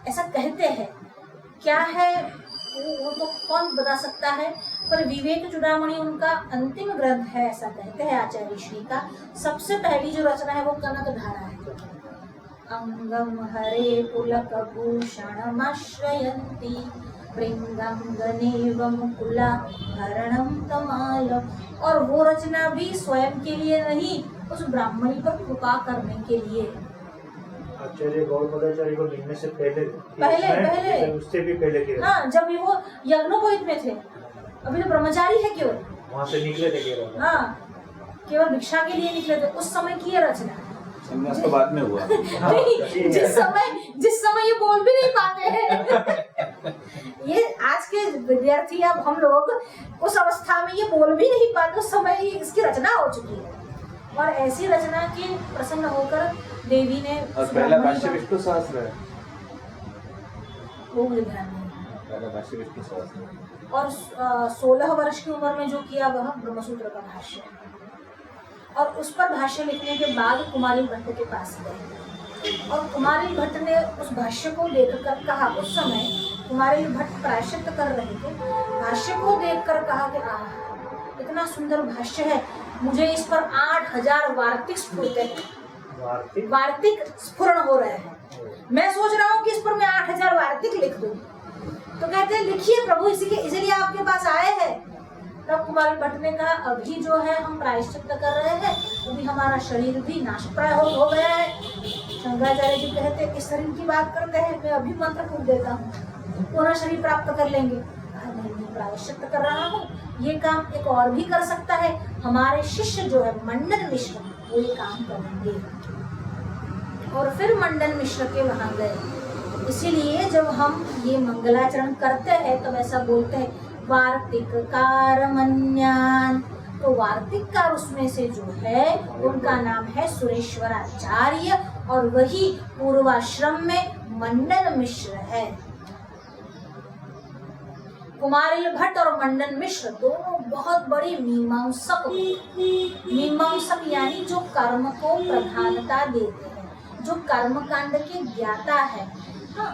ऐसा कहते हैं। क्या है वो तो कौन बता सकता है, पर विवेक चूड़ामणि उनका अंतिम ग्रंथ है, ऐसा कहते हैं आचार्य श्री का। सबसे पहली जो रचना है वो कनकधारा है। अंगम हरे पुलक भूषणमाश्रयन्ति भृंगांगनेव मुकुला भरणम तमाल। और वो रचना भी स्वयं के लिए नहीं, उस ब्राह्मणी पर कृपा करने के लिए। आचार्य गौड़पदाचार्य को लिखने से पहले उससे भी पहले किया। हाँ, जब वो यज्ञोपवीत में थे, अभी तो ब्रह्मचारी है केवल, वहाँ से निकले थे केवल। हाँ, केवल भिक्षा के लिए निकले थे, उस समय की रचना। संन्यास तो बाद में हुआ। नहीं, जिस समय ये बोल भी नहीं पाते हैं ये आज के विद्यार्थी, अब हम लोग उस अवस्था में ये बोल भी नहीं पाते, उस समय इसकी रचना हो चुकी है। और ऐसी रचना की प्रसन्न होकर देवी ने, और पहला भाष्य विष्णु सहस्त्र है, वो मुझे ध्यान नहीं है। पहला भाष्य विष्णु सहस्त्र। और 16 वर्ष की उम्र में जो किया वह ब्रह्मसूत्र का भाष्य है। और उस पर भाष्य लिखने के बाद कुमारी भट्ट के पास गए और कुमारी भट्ट ने उस भाष्य को देखकर कहा, उस समय कुमारी भट्ट प्रायश्चित कर रहे थे, भाष्य को देखकर कहा कि आह, इतना सुंदर भाष्य है, मुझे इस पर 8000 वार्तिक स्फुरते हैं, वार्तिक स्फुरण हो रहे हैं। मैं सोच रहा हूँ कि इस पर मैं 8000 वार्तिक लिख दूँ। तो कहते हैं लिखिए प्रभु, इसीलिए आपके पास आए हैं। तब कुमारी भट्ट ने कहा, अभी जो है हम प्रायश्चित कर रहे हैं, अभी हमारा शरीर भी नाशप्राय हो गया है। शंकराचार्य जी कहते हैं, किस शरीर की बात करते हैं, मैं अभी मंत्र फूंक देता हूँ, पुनः शरीर प्राप्त कर लेंगे। नहीं, प्रायश्चित कर रहा हूँ, ये काम एक और भी कर सकता है, हमारे शिष्य जो है मंडन मिश्र, वो ये काम करेंगे। और फिर मंडन मिश्र के वहां गए। इसीलिए जब हम ये मंगलाचरण करते हैं तब ऐसा बोलते हैं, वार्तिक कार मन्यान। तो वार्तिककार उसमें से जो है उनका नाम है सुरेश्वराचार्य, और वही पूर्वाश्रम में मंडन मिश्र है। कुमारिल भट्ट और मंडन मिश्र दोनों बहुत बड़ी मीमांसक यानी जो कर्म को प्रधानता देते हैं, जो कर्म कांड के ज्ञाता है। हाँ,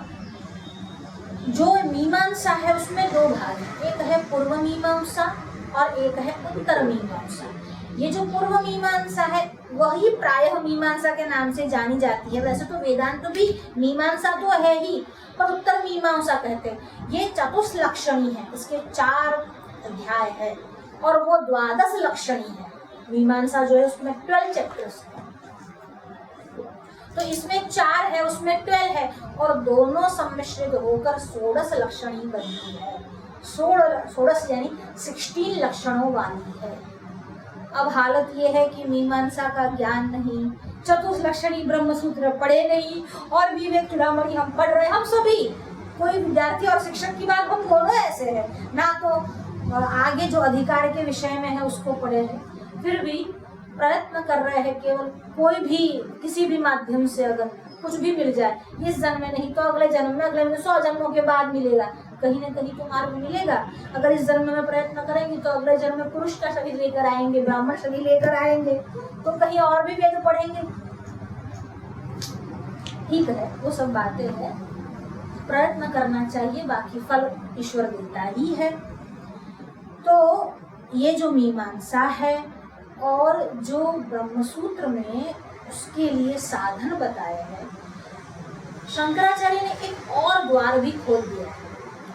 जो मीमांसा है उसमें दो भाग हैं, एक है पूर्व मीमांसा और एक है उत्तर मीमांसा। ये जो पूर्व मीमांसा है वही प्रायः मीमांसा के नाम से जानी जाती है। वैसे तो वेदांत भी मीमांसा तो है ही, पर उत्तर मीमांसा कहते हैं। ये चतुस्लक्षणी है, इसके 4 अध्याय है और वो 12 लक्षणी है। मीमांसा जो है उसमें 12 चैप्टर्स है, तो इसमें 4 है, उसमें 12 है, और दोनों सम्मिश्रित होकर 16 लक्षणी बनती है। 16 यानी 16 लक्षणों वाली है। अब हालत ये है कि मीमांसा का ज्ञान नहीं, चतुर्लक्षणी ब्रह्मसूत्र पढ़े नहीं, और विवेक चूड़ामणि हम पढ़ रहे हैं। हम सभी, कोई विद्यार्थी और शिक्षक की बात, हम दोनों ऐसे हैं ना, तो आगे जो अधिकार के विषय में है उसको पढ़े हैं, फिर भी प्रयत्न कर रहे हैं केवल कोई भी किसी भी माध्यम से अगर कुछ भी मिल जाए, इस जन्म में नहीं तो अगले जन्म में, अगले 100 जन्मों के बाद मिलेगा, कहीं न कहीं तो मार्ग मिलेगा। अगर इस जन्म में प्रयत्न करेंगे तो अगले जन्म में पुरुष का शरीर लेकर आएंगे, ब्राह्मण शरीर लेकर आएंगे, तो कहीं और भी वेद पढ़ेंगे। ठीक है, वो सब बातें हैं, प्रयत्न करना चाहिए, बाकी फल ईश्वर देता ही है। तो ये जो मीमांसा है और जो ब्रह्मसूत्र में उसके लिए साधन बताए हैं, शंकराचार्य ने एक और द्वार भी खोल दिया है।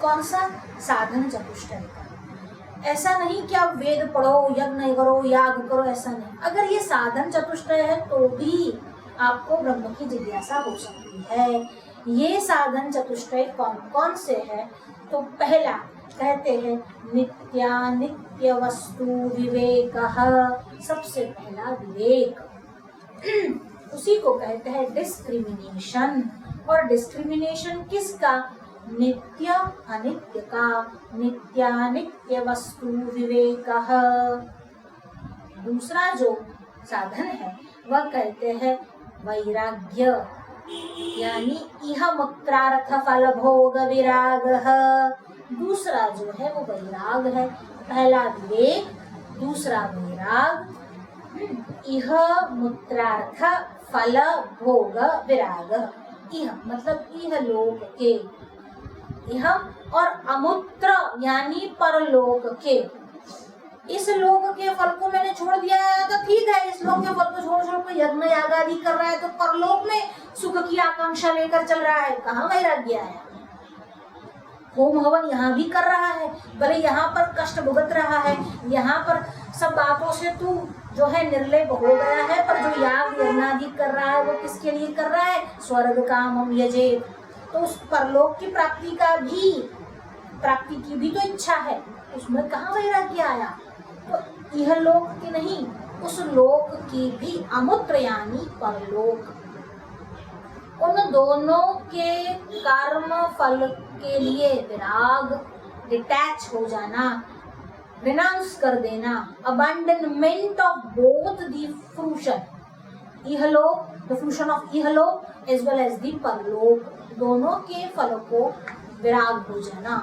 कौन सा? साधन चतुष्टय का। ऐसा नहीं कि आप वेद पढ़ो, यज्ञ करो, याग करो, ऐसा नहीं। अगर ये साधन चतुष्टय है तो भी आपको ब्रह्म की जिज्ञासा हो सकती है। ये साधन चतुष्टय कौन कौन से है? तो पहला कहते हैं नित्यानित्य वस्तु विवेकः, सबसे पहला विवेक। उसी को कहते हैं डिस्क्रिमिनेशन। और डिस्क्रिमिनेशन किसका? नित्य अनित्य का। नित्यानित्य वस्तु विवेकः। दूसरा जो साधन है वह कहते हैं वैराग्य, यानी इह मुक्तार्थ फल भोग विरागः। दूसरा जो है वो वैराग है। पहला विवेक, दूसरा वैराग। इह मुक्तार्थ फल भोग विराग। इह मतलब इह लोक के, इह और अमुत्र यानी परलोक के। इस लोक के फल को मैंने छोड़ दिया है तो ठीक है, इस लोक के फल को छोड़ कर यज्ञ याग आदि कर रहा है तो परलोक में सुख की आकांक्षा लेकर चल रहा है, कहाँ वैराग्य है? होम हवन यहाँ भी कर रहा है, भले यहाँ पर कष्ट भुगत रहा है, यहाँ पर सब बातों से तू जो है निर्लेप हो गया है, पर जो याग यज्ञादि कर रहा है वो किसके लिए कर रहा है? स्वर्ग कामम यजेत। तो उस परलोक की प्राप्ति की भी तो इच्छा है, उसमें कहाँ वैराग्य आया? तो यह लोक की नहीं, उस लोक की भी अमूत्र यानी परलोक। उन दोनों के कर्म फल के लिए विराग, डिटैच हो जाना, रिनाउंस कर देना, abandonment of both the fruition, इहलोक, द फ्रूशन ऑफ इहलोक एज वेल एज द परलोक, दोनों के फलों को विराग हो जाना,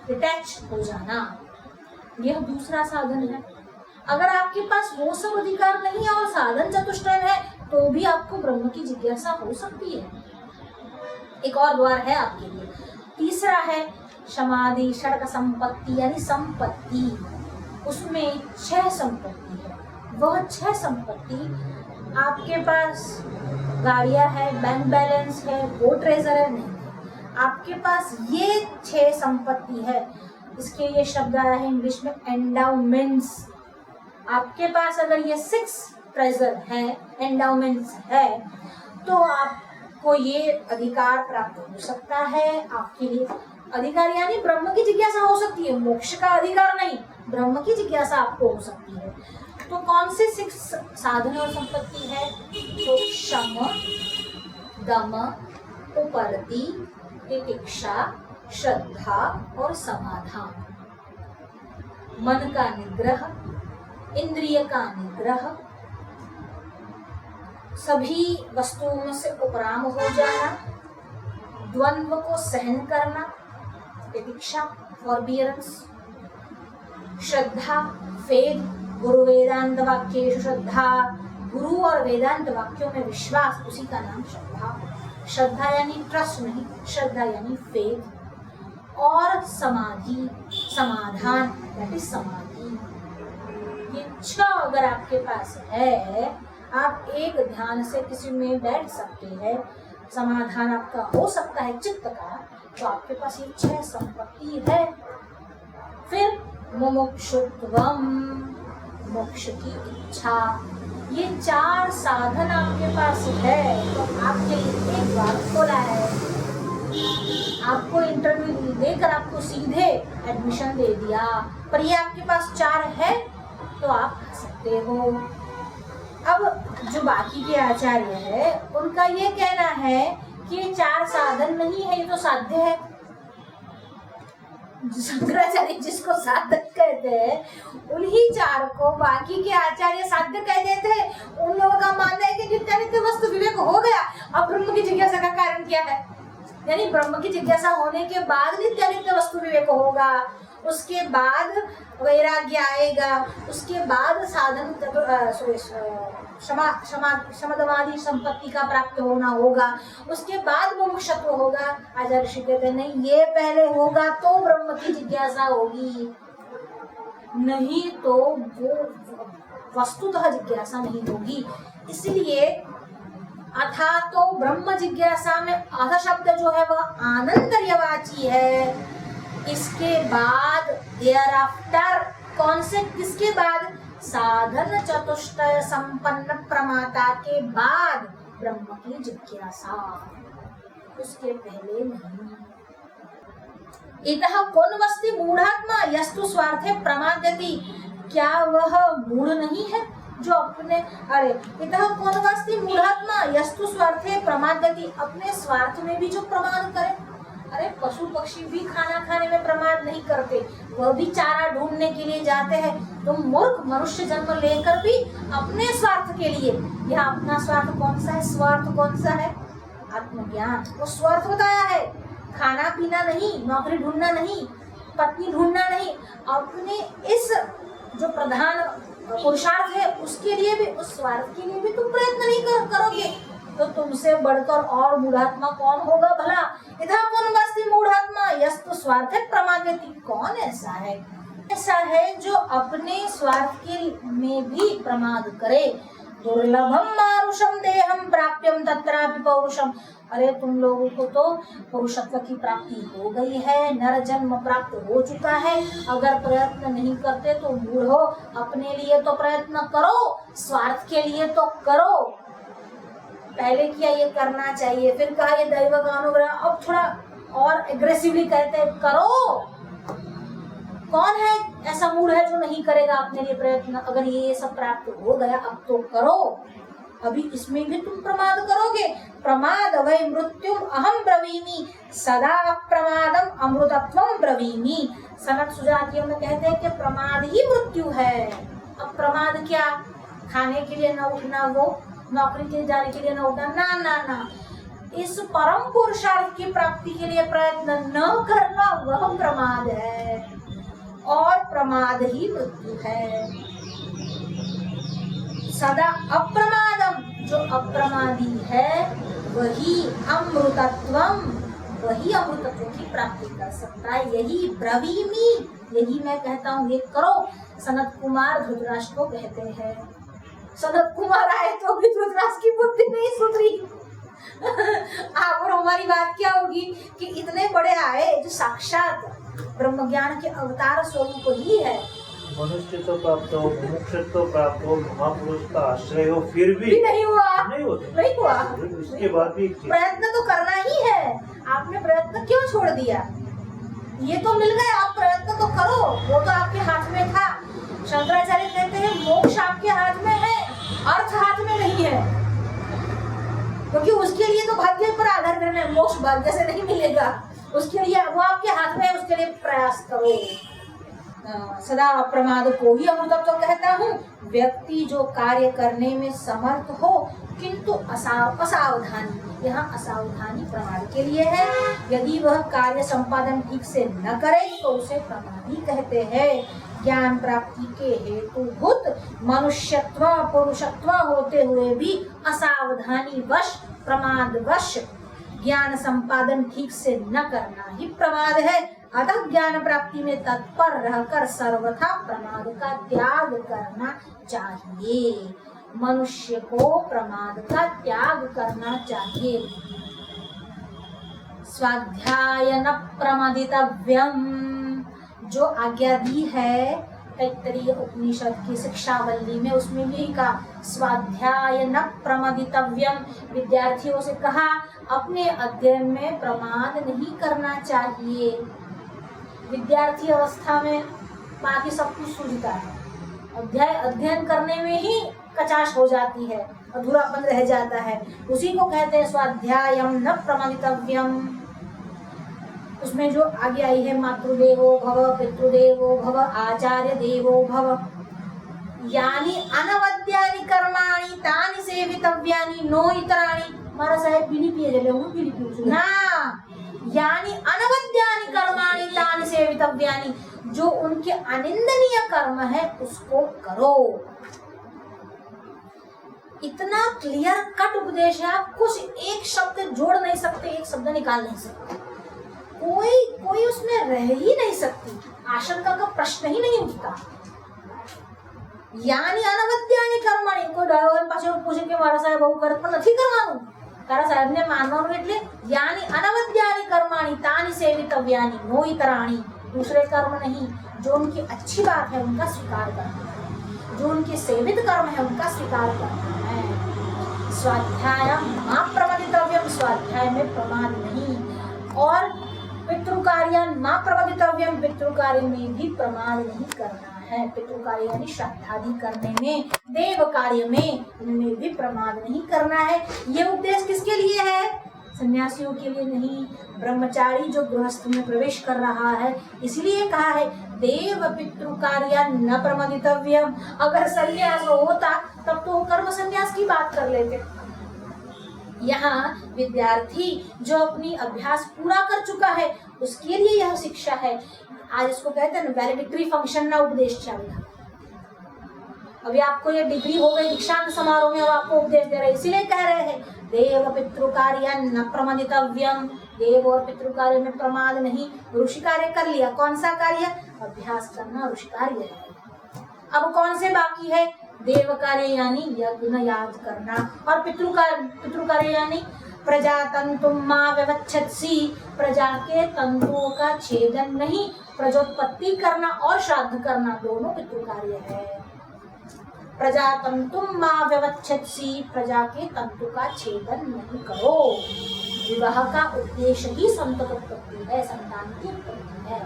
डिटैच हो जाना, यह दूसरा साधन है। अगर आपके पास वो सब अधिकार नहीं है और साधन चतुष्टय है तो भी आपको ब्रह्म की जिज्ञासा हो सकती है। एक और द्वार है आपके लिए। तीसरा है समाधि षडक संपत्ति यानी संपत्ति। उसमें 6 संपत्ति है। वह 6 संपत्ति आपके पास गाड़ियां है, बैंक बैलेंस है, वो ट्रेजर है, नहीं। आपके पास ये 6 संपत्ति है। इसके लिए शब्द आया है इंग्लिश में एंडाउमेंट्स। आपके पास अगर ये 6 ट्रेजर है, एंडाउमेंट्स है, तो आपको ये अधिकार प्राप्त हो सकता है। आपके लिए अधिकार यानी ब्रह्म की जिज्ञासा हो सकती है, मोक्ष का अधिकार नहीं, ब्रह्म की जिज्ञासा आपको हो सकती है। तो कौन से 6 साधन और संपत्ति है? तो शम, दम, उपरति, तितिक्षा, श्रद्धा और समाधान। मन का निग्रह, इंद्रिय का निग्रह, सभी वस्तुओं से उपराम हो जाना, द्वंद्व को सहन करना, तितिक्षा फॉरबियरेंस, श्रद्धा फेथ, गुरु वेदांत वाक्येषु श्रद्धा, गुरु और वेदांत वाक्यों में विश्वास, उसी का नाम श्रद्धा। श्रद्धा यानी ट्रस्ट नहीं, श्रद्धा यानी फेथ। और समाधि, समाधान दैट इज समाधि। ये 6 अगर आपके पास है, आप एक ध्यान से किसी में बैठ सकते हैं, समाधान आपका हो सकता है चित्त का, तो आपके पास ये 6 संपत्ति है। फिर मुमुक्षुत्वम, मोक्ष की इच्छा, ये 4 साधन आपके पास है। तो आपके लिए एक बार खोला है, आपको इंटरव्यू देकर आपको सीधे एडमिशन दे दिया, पर ये आपके पास 4 है तो आप आ सकते हो। अब जो बाकी के आचार्य है उनका ये कहना है कि ये 4 साधन नहीं है, ये तो साध्य है। शंकराचार्य जिसको साधक कहते हैं उन्हीं 4 को बाकी के आचार्य साध्य कह देते हैं। उन लोगों का मानना है कि नित्यानित्य वस्तु विवेक हो गया, अब ब्रह्म की जिज्ञासा का कारण क्या है? यानी ब्रह्म की जिज्ञासा होने के बाद नित्यानित्य वस्तु विवेक होगा, उसके बाद वैराग्य आएगा, उसके बाद साधन शमदमादि संपत्ति का प्राप्त होना होगा, उसके बाद मुमुक्षत्व होगा। आचार्य ऋषि कहते हैं नहीं, ये पहले होगा तो ब्रह्म की जिज्ञासा होगी, नहीं तो वो वस्तुतः जिज्ञासा नहीं होगी। इसलिए अथा तो ब्रह्म जिज्ञासा में अथ शब्द जो है वह आनंतर्यवाची है। इसके बाद देयर आफ्टर, कौन से किसके बाद? साधन चतुष्टय संपन्न प्रमाता के बाद ब्रह्म की जिज्ञासा, उसके पहले नहीं। इतः कौन वस्ति मूढ़ात्मा यस्तु स्वार्थे प्रमाद्यति, क्या वह मूढ़ नहीं है जो अपने, अरे इतः कौन वस्ति मूढ़ात्मा यस्तु स्वार्थे प्रमाद्यति, अपने स्वार्थ में भी जो प्रमाद करे। अरे पशु पक्षी भी खाना खाने में प्रमाद नहीं करते, वह भी चारा ढूंढने के लिए जाते हैं। तुम मूर्ख मनुष्य जन्म लेकर भी अपने स्वार्थ के लिए, यह अपना स्वार्थ कौन सा है? स्वार्थ कौन सा है? आत्मज्ञान। वो स्वार्थ बताया है, खाना पीना नहीं, नौकरी ढूंढना नहीं, पत्नी ढूंढना नहीं, अपने इस जो प्रधान पुरुषार्थ है उसके लिए भी, उस स्वार्थ के लिए भी तुम प्रयत्न नहीं करोगे तो तुमसे बढ़कर और मूढ़ात्मा कौन होगा भला? इधर कौन वस्ति मूढ़ात्मा यस्तु स्वार्थे प्रमाद्यति, कौन ऐसा है? ऐसा है जो अपने स्वार्थ के में भी प्रमाद करे। दुर्लभम मानुषम देहम प्राप्यम तत्रापि पौरुषम, अरे तुम लोगों को तो पुरुषत्व की प्राप्ति हो गई है, नर जन्म प्राप्त हो चुका है, अगर प्रयत्न नहीं करते तो मूढ़ हो। अपने लिए तो प्रयत्न करो, स्वार्थ के लिए तो करो। पहले किया ये करना चाहिए, फिर कहा ये दैव का अनुग्रह, अब थोड़ा और एग्रेसिवली कहते हैं करो। कौन है ऐसा मूढ़ है जो नहीं करेगा अपने लिए प्रयत्न? अगर ये सब प्राप्त हो गया अब तो करो, अभी इसमें भी तुम प्रमाद करोगे। प्रमाद वै मृत्युम अहम ब्रवीमि सदा अप्रमादम अमृतत्वम ब्रवीमि। सनत सुजातीयों में कहते हैं कि प्रमाद ही मृत्यु है। अब प्रमाद क्या? खाने के लिए न उठना, वो नौकरी के लिए जाने के लिए न उठना, ना ना ना, इस परम पुरुषार्थ की प्राप्ति के लिए प्रयत्न न करना वह प्रमाद है, और प्रमाद ही मृत्यु है। सदा अप्रमादम, जो अप्रमादी है वही अमृतत्वम, वही अमृतत्व की प्राप्ति कर सकता है। यही ब्रवीमि, यही मैं कहता हूँ, ये करो। सनत कुमार धृतराष्ट्र को कहते हैं। सनत कुमार आए तो भी धृतराष्ट्र की बुद्धि नहीं सुधरी। आप और हमारी बात क्या होगी कि इतने बड़े आए जो साक्षात ब्रह्म ज्ञान के अवतार स्वरूप ही है। मनुष्य तो प्राप्त हो, मुमुक्षुत्व प्राप्त हो, महापुरुष का आश्रय हो, फिर भी नहीं हुआ, नहीं होता, नहीं हुआ। इसके बाद भी प्रयत्न तो करना ही है। आपने प्रयत्न क्यों छोड़ दिया? ये तो मिल गया, आप प्रयत्न तो करो, वो तो आपके हाथ में था। शंकराचार्य कहते हैं मोक्ष आपके हाथ में है, अर्थ हाथ में नहीं है, क्योंकि उसके लिए तो भाग्य पर आधार करना है। मोक्ष भाग्य से नहीं मिलेगा, उसके लिए वो आपके हाथ में है, उसके लिए प्रयास करो। सदा अप्रमाद को ही अमृतत्व तो कहता हूँ। व्यक्ति जो कार्य करने में समर्थ हो किंतु असावधानी, यहाँ असावधानी प्रमाद के लिए है। यदि वह कार्य संपादन ठीक से न करे तो उसे प्रमादी कहते हैं। ज्ञान प्राप्ति के हेतुभूत मनुष्यत्व पुरुषत्व होते हुए भी असावधानी वश प्रमाद वश ज्ञान संपादन ठीक से न करना ही प्रमाद है। अतः ज्ञान प्राप्ति में तत्पर रहकर सर्वथा प्रमाद का त्याग करना चाहिए। मनुष्य को प्रमाद का त्याग करना चाहिए। स्वाध्याय न प्रमादितव्यम, जो आज्ञा दी है तैत्तरीय उपनिषद की शिक्षावल्ली में, उसमें भी कहा स्वाध्याय न प्रमादितव्यम। विद्यार्थियों से कहा अपने अध्ययन में प्रमाद नहीं करना चाहिए। विद्यार्थी अवस्था में बाकी सब कुछ सूझता है, अध्ययन करने में ही कचाश हो जाती है, अधूरापन रह जाता है। उसी को कहते हैं स्वाध्यायम न प्रमादितव्यम। उसमें जो आगे आई है मातृदेवो भव पितृदेवो भव आचार्य देवो भव, यानी अनवद्यानि कर्माणि तानि सेवितव्यानि नो इतराणि। मारा साहेब बीड़ी पिए जले हूँ, बीड़ी पियो ना, यानी अनवद्यानि कर्माणि तानि सेवितव्यानि, जो उनके अनिंदनीय कर्म है उसको करो। इतना क्लियर कट उपदेश है, आप कुछ एक शब्द जोड़ नहीं सकते, एक शब्द निकाल नहीं सकते, कोई उसमें रह ही नहीं सकती, आशंका का प्रश्न ही नहीं उठता। यानी अनवद्यानि कर्माणि, कोई ड्राइवर पाछे पूछे के मारा साहेब बहु करत पण નથી કરવાનું, તારા સાહેબને માનવાનું એટલે यानी अनवद्यानि कर्माणि तानि सेवितव्यानि नो इतराणि। दूसरे कर्म नहीं, जो उनकी अच्छी बात है उनका स्वीकार करना है, जो उनके सेवित कर्म है उनका स्वीकार करना है। स्वाध्याय मा प्रमादितव्यम, स्वाध्याय में प्रमाद नहीं। और पितृकार्य मा प्रमादितव्यम, पितृकार्य में भी प्रमाद नहीं करना है। पितृकार्य यानी श्राद्धादि करने में, देव कार्य में, इनमें भी प्रमाद नहीं करना है। ये उपदेश किसके लिए है? सन्यासियों के लिए नहीं, ब्रह्मचारी जो गृहस्थ में प्रवेश कर रहा है, इसलिए कहा है देव पितृकार्य न प्रमादितव्यम। अगर सन्यास होता तब तो कर्म सन्यास की बात कर लेते। यहाँ विद्यार्थी जो अपनी अभ्यास पूरा कर चुका है उसके लिए यह शिक्षा है। आज इसको कहते हैं वैलिडिक्टरी फंक्शन ना उपदेश चाहिए। अभी आपको ये डिग्री हो गई दीक्षांत समारोह में, अब आपको उपदेश दे रहे, इसीलिए कह रहे हैं देव पितृकार्य न प्रमादितव्यम। देव और पितृकार्य में प्रमाद नहीं। ऋषि कार्य कर लिया, कौन सा कार्य? अभ्यास करना ऋषि कार्य है। अब कौन से बाकी है? देव कार्य यानी यज्ञ याद करना, और पितृकार्य यानी प्रजा तंतु मां व्यवच्छत्सी, प्रजा के तंतुओं का छेदन नहीं, प्रजोत्पत्ति करना और श्राद्ध करना दोनों पितृकार्य है। प्रजा तंतु मां व्यवच्छत्सी, प्रजा के तंतु का छेदन नहीं करो। विवाह का उद्देश्य ही संतत उत्पत्ति है, संतान की उत्पत्ति है।